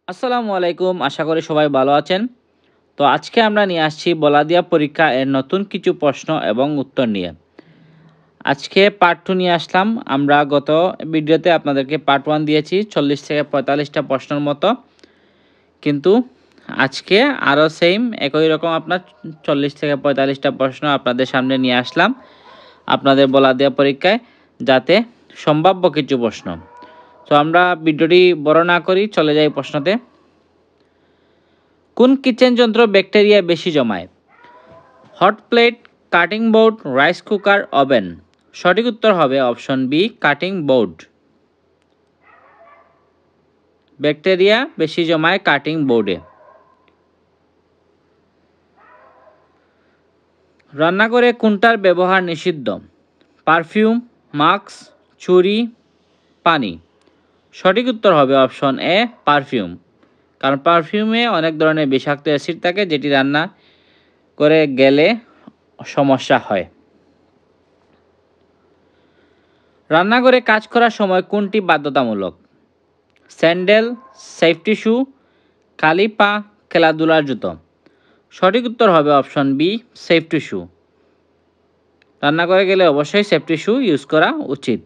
আসসালামু আলাইকুম, আশা করি সবাই ভালো আছেন। তো আজকে আমরা নিয়ে আসছি বলাদিয়া পরীক্ষা এর নতুন কিছু প্রশ্ন এবং উত্তর নিয়ে। আজকে পার্ট 2 নিয়ে আসলাম। আমরা গত ভিডিওতে আপনাদেরকে পার্ট 1 দিয়েছি 40 থেকে 45টা প্রশ্নের মতো, কিন্তু আজকে আরও সেম একই রকম আপনার 40 থেকে 45টা প্রশ্ন আপনাদের সামনে নিয়ে আসলাম আপনাদের বলাদিয়া পরীক্ষায়, যাতে সম্ভাব্য কিছু প্রশ্ন। তো আমরা ভিডিওটি বড় না করি, চলে যাই প্রশ্নতে। কোন কিচেন যন্ত্র ব্যাকটেরিয়া বেশি জমায়? Hot plate, cutting board, rice cooker, oven. সঠিক উত্তর হবে option B, cutting board. Bacteria বেশি জমায় কাটিং বোর্ডে। রান্নাঘরে কোনটার ব্যবহার নিষিদ্ধ? পারফিউম, মাস্ক, ছুরি, পানি। সঠিক উত্তর হবে অপশন এ, পারফিউম। কারণ পারফিউমে অনেক ধরনের বিষাক্ত অ্যাসিড থাকে, যেটি রান্না করে গেলে সমস্যা হয়। রান্নাঘরে কাজ করার সময় কোনটি বাধ্যতামূলক? স্যান্ডেল, সেফটি শু, খালি পা, খেলাধুলার জুতো। সঠিক উত্তর হবে অপশন বি, সেফটি শু। রান্না করে গেলে অবশ্যই সেফটি শু ইউজ করা উচিত।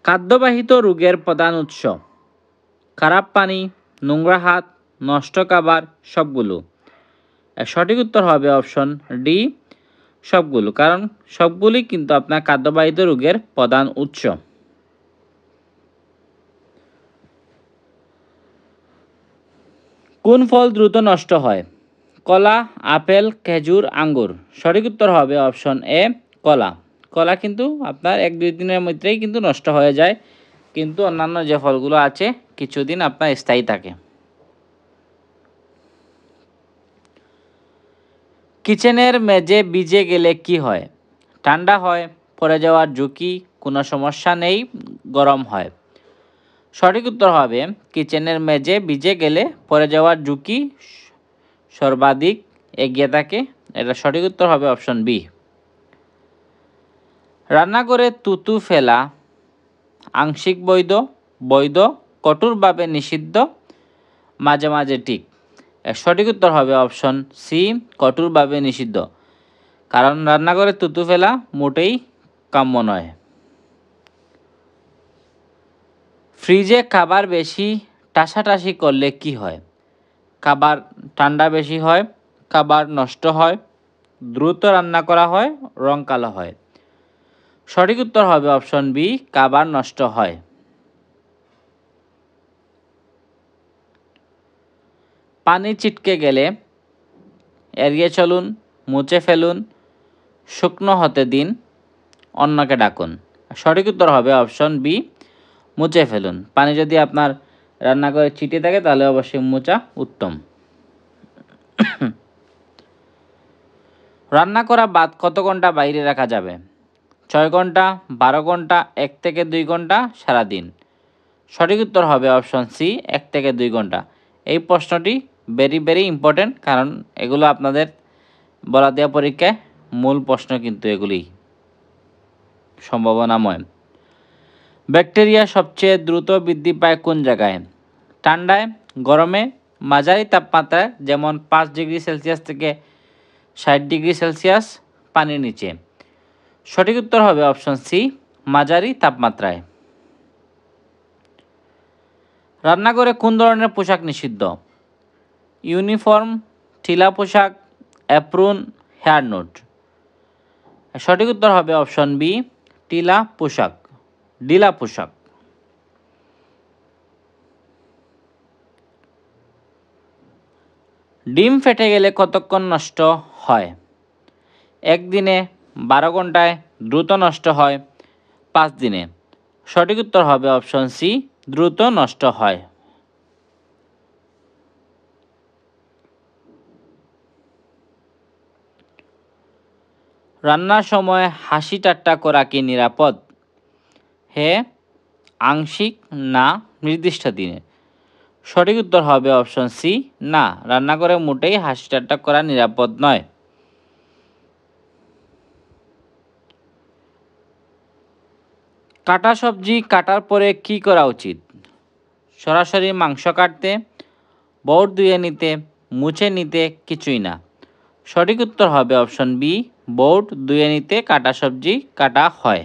খাদ্যবাহিত রোগের প্রধান উৎস? খারাপ পানি, নোংরা হাত, নষ্ট খাবার, সবগুলো। সঠিক উত্তর হবে অপশন ডি, সবগুলো। কারণ সবগুলি কিন্তু আপনার খাদ্যবাহিত রোগের প্রধান উৎস। কোন ফল দ্রুত নষ্ট হয়? কলা, আপেল, খেজুর, আঙ্গুর। সঠিক উত্তর হবে অপশন এ, কলা। কলা কিন্তু আপনার 1-2 দিনের মধ্যেই কিন্তু নষ্ট হয়ে যায়, কিন্তু অন্যান্য যে ফলগুলো আছে কিছুদিন আপনার স্থায়ী থাকে। কিচেনের মেঝে ভিজে গেলে কি হয়? ঠান্ডা হয়, পড়ে যাওয়ার ঝুঁকি, কোনো সমস্যা নেই, গরম হয়। সঠিক উত্তর হবে কিচেনের মেঝে ভিজে গেলে পড়ে যাওয়ার ঝুঁকি সর্বাধিক এগিয়ে থাকে। এটা সঠিক উত্তর হবে অপশন বি। রান্নাঘরে থুতু ফেলা আংশিক বৈধ, বৈধ, কঠোরভাবে নিষিদ্ধ, মাঝে মাঝে ঠিক। এর সঠিক উত্তর হবে অপশন সি, কঠোরভাবে নিষিদ্ধ। কারণ রান্নাঘরে থুতু ফেলা মোটেই কাম্য নয়। ফ্রিজে খাবার বেশি টাসাটাসি করলে কি হয়? খাবার ঠান্ডা বেশি হয়, খাবার নষ্ট হয়, দ্রুত রান্না করা হয়, রং কালো হয়। সঠিক উত্তর হবে অপশন বি, খাবার নষ্ট হয়। পানি ছিটকে গেলে এড়িয়ে চলুন, মুছে ফেলুন, শুকনো হতে দিন, অন্যকে ডাকুন। সঠিক উত্তর হবে অপশন বি, মুছে ফেলুন। পানি যদি আপনার রান্নাঘরে ছিটে থাকে তাহলে অবশ্যই মোছা উত্তম। রান্না করা ভাত কত ঘন্টা বাইরে রাখা যাবে? 6 ঘন্টা, 12 ঘন্টা, 1 থেকে 2 ঘন্টা, সারাদিন। সঠিক উত্তর হবে অপশন সি, 1 থেকে 2 ঘন্টা। এই প্রশ্নটি ভেরি ইম্পর্টেন্ট, কারণ এগুলো আপনাদের বলাদিয়া পরীক্ষায় মূল প্রশ্ন, কিন্তু এগুলি সম্ভাবনাময়। ব্যাকটেরিয়া সবচেয়ে দ্রুত বৃদ্ধি পায় কোন জায়গায়? ঠান্ডায়, গরমে, মাঝারি তাপমাত্রায়, যেমন 5 ডিগ্রি সেলসিয়াস থেকে 60 ডিগ্রি সেলসিয়াস, পানির নিচে। সঠিক উত্তর হবে অপশন সি, মাঝারি তাপমাত্রায়। রান্নাঘরে কোন ধরনের পোশাক নিষিদ্ধ? ইউনিফর্ম, ঢিলা পোশাক, অ্যাপ্রন, হেয়ার নোট। সঠিক উত্তর হবে অপশন বি, ঢিলা পোশাক, ঢিলা পোশাক। ডিম ফেটে গেলে কতক্ষণ নষ্ট হয়? 1 দিনে, 12 ঘন্টায়, দ্রুত নষ্ট হয়, 5 দিনে। সঠিক উত্তর হবে অপশন সি, দ্রুত নষ্ট হয়। রান্নার সময় হাসি ঠাট্টা করা কি নিরাপদ? হ্যাঁ, আংশিক, না, নির্দিষ্ট দিনে। সঠিক উত্তর হবে অপশন সি, না, রান্নাঘরে মোটেই হাসি ঠাট্টা করা নিরাপদ নয়। কাটা সবজি কাটার পরে কি করা উচিত? সরাসরি মাংস কাটতে, বোর্ড ধুয়ে নিতে, মুছে নিতে, কিছুই না। সঠিক উত্তর হবে অপশন বি, বোর্ড ধুয়ে নিতে কাটা সবজি কাটা হয়।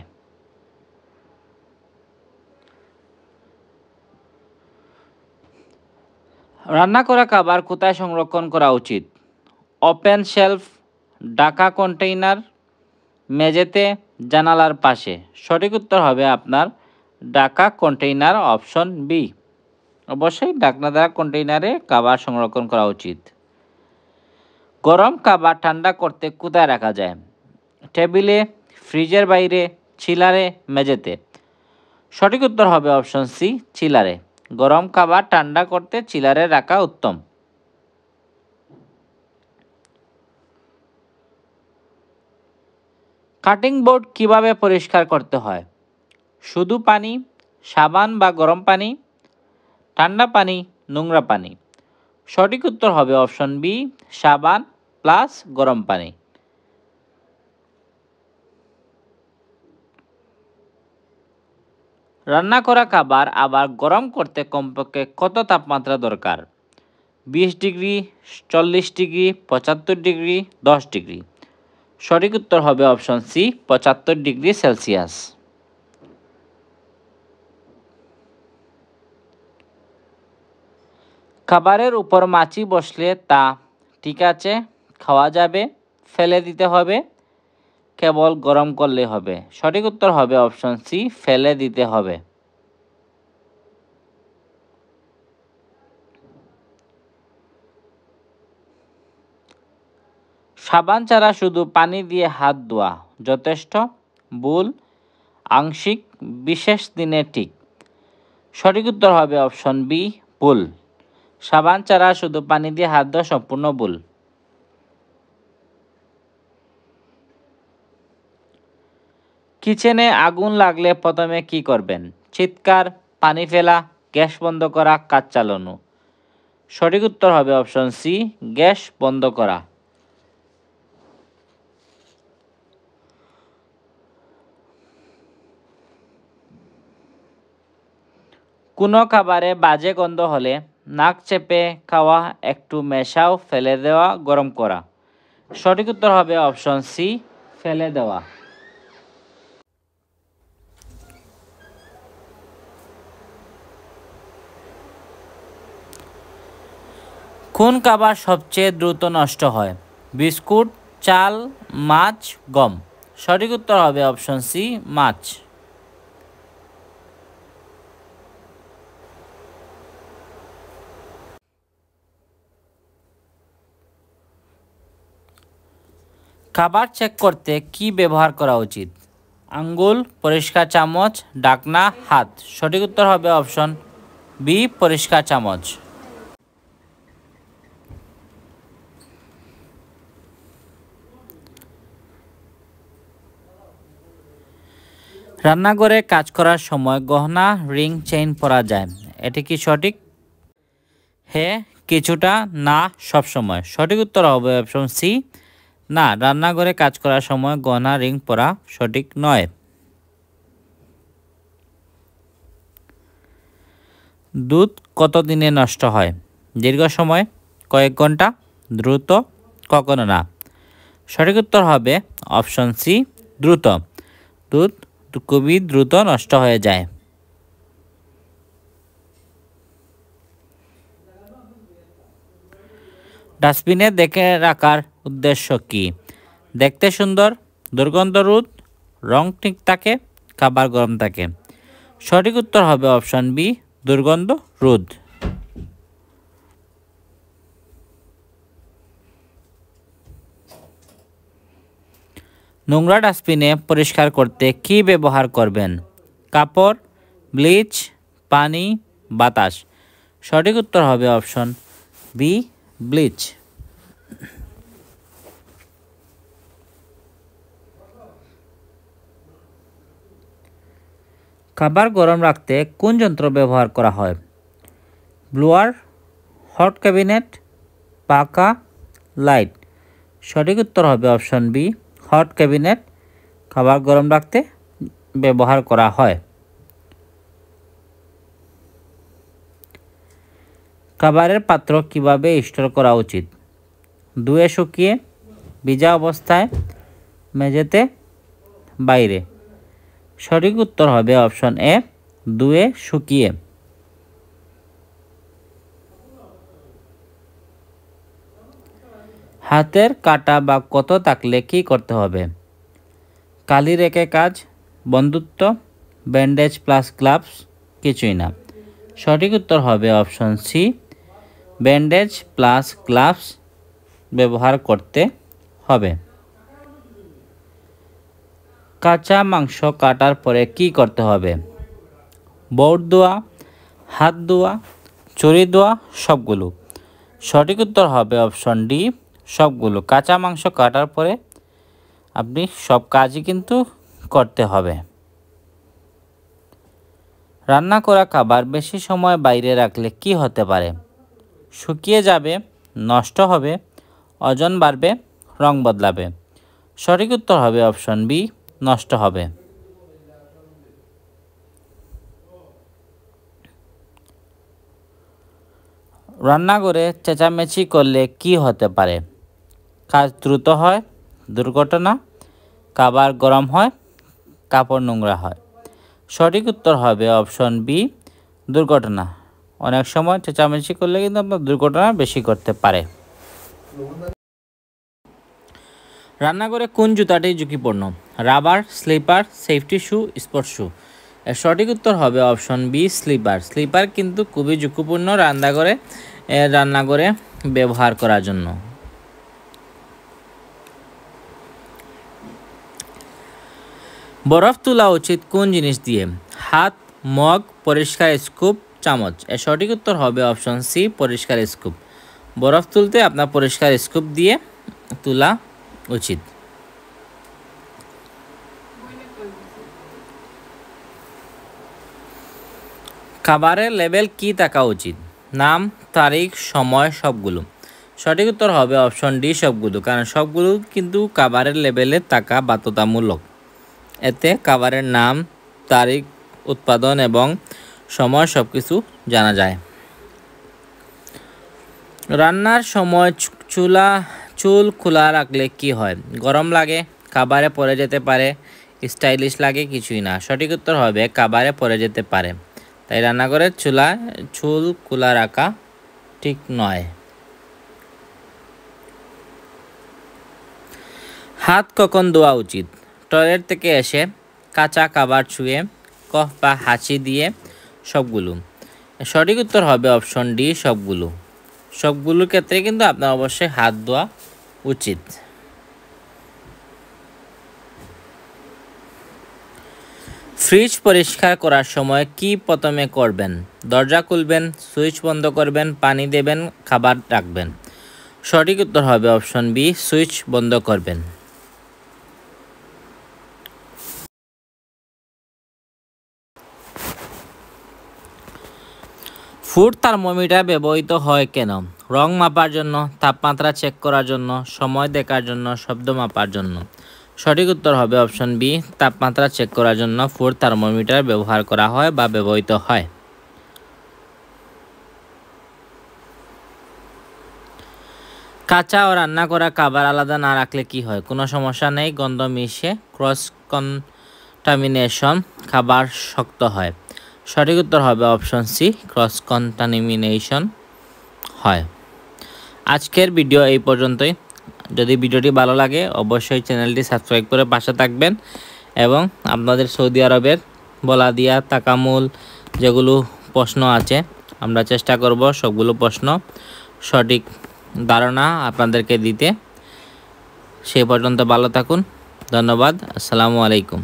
রান্না করা খাবার কোথায় সংরক্ষণ করা উচিত? ওপেন শেলফ, ঢাকা কন্টেইনার, মেঝেতে, জানালার পাশে। সঠিক উত্তর হবে আপনার ঢাকা কন্টেইনার, অপশন বি। অবশ্যই ঢাকনা দ্বারা কন্টেইনারে খাবার সংরক্ষণ করা উচিত। গরম খাবার ঠান্ডা করতে কোথায় রাখা যায়? টেবিলে, ফ্রিজের বাইরে, চিলারে, মেঝেতে। সঠিক উত্তর হবে অপশন সি, চিলারে। গরম খাবার ঠান্ডা করতে চিলারে রাখা উত্তম। কাটিং বোর্ড কিভাবে পরিষ্কার করতে হয়? শুধু পানি, সাবান বা গরম পানি, ঠান্ডা পানি, নোংরা পানি। সঠিক উত্তর হবে অপশন বি, সাবান প্লাস গরম পানি। রান্না করা খাবার আবার গরম করতে কমপক্ষে কত তাপমাত্রা দরকার? 20 ডিগ্রি, 40 ডিগ্রি, 75 ডিগ্রি, 10 ডিগ্রি। সঠিক উত্তর হবে অপশন সি, 75 ডিগ্রি সেলসিয়াস। খাবারের উপর মাছি বসলে তা ঠিক আছে, খাওয়া যাবে, ফেলে দিতে হবে, কেবল গরম করলে হবে? সঠিক উত্তর হবে অপশন সি, ফেলে দিতে হবে। সাবান ছাড়া শুধু পানি দিয়ে হাত ধোয়া যথেষ্ট, ভুল, আংশিক, বিশেষ দিনে ঠিক। সঠিক উত্তর হবে অপশন বি, ভুল। সাবান ছাড়া শুধু পানি দিয়ে হাত ধোয়া সম্পূর্ণ ভুল। কিচেনে আগুন লাগলে প্রথমে কি করবেন? চিৎকার, পানি ফেলা, গ্যাস বন্ধ করা, কাজ চালানো। সঠিক উত্তর হবে অপশন সি, গ্যাস বন্ধ করা। কোনো খাবারে বাজে গন্ধ হলে নাক চেপে খাওয়া, একটু মেশাও, ফেলে দেওয়া, গরম করা। সঠিক উত্তর হবে অপশন সি, ফেলে দেওয়া। কোন খাবার সবচেয়ে দ্রুত নষ্ট হয়? বিস্কুট, চাল, মাছ, গম। সঠিক উত্তর হবে অপশন সি, মাছ। খাবার চেক করতে কি ব্যবহার করা উচিত? আঙ্গুল, পরিষ্কার চামচ, ঢাকনা, হাত। সঠিক উত্তর হবে অপশন বি, পরিষ্কার চামচ। রান্নাঘরে কাজ করার সময় গহনা, রিং, চেইন পরা যায়, এটি কি সঠিক? হ্যাঁ কিছুটা, না সবসময়। সঠিক উত্তর হবে অপশন সি, না, রান্নাঘরে কাজ করার সময় গহনা, রিং পরা সঠিক নয়। দুধ কত দিনে নষ্ট হয়? দীর্ঘ সময়, কয়েক ঘন্টা, দ্রুত, কখনো না। সঠিক উত্তর হবে অপশন সি, দ্রুত। দুধ খুবই দ্রুত নষ্ট হয়ে যায়। ডাস্টবিনে দেখে রাখার উদ্দেশ্য কি? দেখতে সুন্দর, দুর্গন্ধ রোধ, রং ঠিক থাকে, খাবার গরম থাকে। সঠিক উত্তর হবে অপশন বি, দুর্গন্ধ রোধ। নোংরা ডাস্টবিনে পরিষ্কার করতে কি ব্যবহার করবেন? কাপড়, ব্লিচ, পানি, বাতাস। সঠিক উত্তর হবে অপশন বি, ব্লিচ। খাবার গরম রাখতে কোন যন্ত্র ব্যবহার করা হয়? ব্লোয়ার, হট ক্যাবিনেট, পাখা, লাইট। সঠিক উত্তর হবে অপশন বি, হট ক্যাবিনেট। খাবার গরম রাখতে ব্যবহার করা হয়। খাবারের পাত্র কিভাবে স্টোর করা উচিত? ধুয়ে শুকিয়ে, ভিজা অবস্থায়, মেঝেতে, বাইরে। সঠিক উত্তর হবে অপশন এ, ধুয়ে শুকিয়ে। হাতের কাটা বা ক্ষত থাকলে কি করতে হবে? কালি রেখে কাজ, বন্ধুত্ব, ব্যান্ডেজ প্লাস গ্লাভস, কিছুই না। সঠিক উত্তর হবে option C, bandage plus gloves ব্যবহার করতে হবে। কাঁচা মাংস কাটার পরে কি করতে হবে? বোর্ড ধোয়া, হাত ধোয়া, ছুরি ধোয়া, সবগুলো। সঠিক উত্তর হবে অপশন ডি, সবগুলো। কাঁচা মাংস কাটার পরে আপনি সব কাজই কিন্তু করতে হবে। রান্না করা খাবার বেশি সময় বাইরে রাখলে কি হতে পারে? শুকিয়ে যাবে, নষ্ট হবে, ওজন বাড়বে, রং বদলাবে। সঠিক উত্তর হবে অপশন বি, নষ্ট হবে। রান্নাঘরে চেঁচামেচি করলে কি হতে পারে? কাজ দ্রুত হয়, দুর্ঘটনা, খাবার গরম হয়, কাপড় নোংরা হয়। সঠিক উত্তর হবে অপশন বি, দুর্ঘটনা। অনেক সময় চেঁচামেচি করলে কিন্তু আপনার দুর্ঘটনা বেশি করতে পারে। রান্নাঘরে কোন জুতাটি ঝুঁকিপূর্ণ? Rubber, slipper, safety shoe, sports shoe. এর সঠিক উত্তর হবে অপশন বি, স্লিপার। স্লিপার কিন্তু খুবই ঝুঁকিপূর্ণ রান্নাঘরে ব্যবহার করার জন্য। বরফ তোলা উচিত কোন জিনিস দিয়ে? হাত, মগ, পরিষ্কার স্কুপ, চামচ। এর সঠিক উত্তর হবে অপশন সি, পরিষ্কার স্কুপ। বরফ তুলতে আপনার পরিষ্কার স্কুপ দিয়ে তোলা উচিত। খাবারের লেবেল কি থাকা উচিত? নাম, তারিখ, সময়, সবগুলো। সঠিক উত্তর হবে অপশন ডি, সবগুলো। কারণ সবগুলো কিন্তু খাবারের লেবেলে থাকা বাধ্যতামূলক। এতে খাবারের নাম, তারিখ, উৎপাদন এবং সময় সব কিছু জানা যায়। রান্নার সময় চুল খোলা রাখলে কি হয়? গরম লাগে, খাবারে পড়ে যেতে পারে, স্টাইলিশ লাগে, কিছুই না। সঠিক উত্তর হবে খাবারে পড়ে যেতে পারে। তাই রান্নাঘরের চুল খোলা রাখা ঠিক নয়। হাত কখন ধোয়া উচিত? টয়লেট থেকে এসে, কাঁচা খাবার ছুঁয়ে, কফ বা হাঁচি দিয়ে, সবগুলো। সঠিক উত্তর হবে অপশন ডি, সবগুলো। সবগুলোর ক্ষেত্রে কিন্তু আপনার অবশ্যই হাত ধোয়া উচিত। ফ্রিজ পরিষ্কার করার সময় কি প্রথমে করবেন? দরজা খুলবেন, সুইচ বন্ধ করবেন, পানি দেবেন, খাবার রাখবেন। সঠিক উত্তর হবে অপশন বি, সুইচ বন্ধ করবেন। ফুড থার্মোমিটার ব্যবহৃত হয় কেন? রং মাপার জন্য, তাপমাত্রা চেক করার জন্য, সময় দেখার জন্য, শব্দ মাপার জন্য। সঠিক উত্তর হবে অপশন বি, তাপমাত্রা চেক করার জন্য ফুড থার্মোমিটার ব্যবহার করা হয় বা ব্যবহৃত হয়। কাঁচা ও রান্না করা খাবার আলাদা না রাখলে কি হয়? কোনো সমস্যা নেই, গন্ধ মিশে, ক্রস কন্টামিনেশন, খাবার শক্ত হয়। সঠিক উত্তর হবে অপশন সি, ক্রস কন্টামিনেশন হয়। আজকের ভিডিও এই পর্যন্তই। যদি ভিডিওটি ভালো লাগে অবশ্যই চ্যানেলটি সাবস্ক্রাইব করে পাশে থাকবেন এবং আপনাদের সৌদি আরবের বলাদিয়া, তাকামুল যেগুলো প্রশ্ন আছে আমরা চেষ্টা করব সবগুলো প্রশ্ন সঠিক ধারণা আপনাদেরকে দিতে। সেই পর্যন্ত ভালো থাকুন। ধন্যবাদ। আসসালামু আলাইকুম।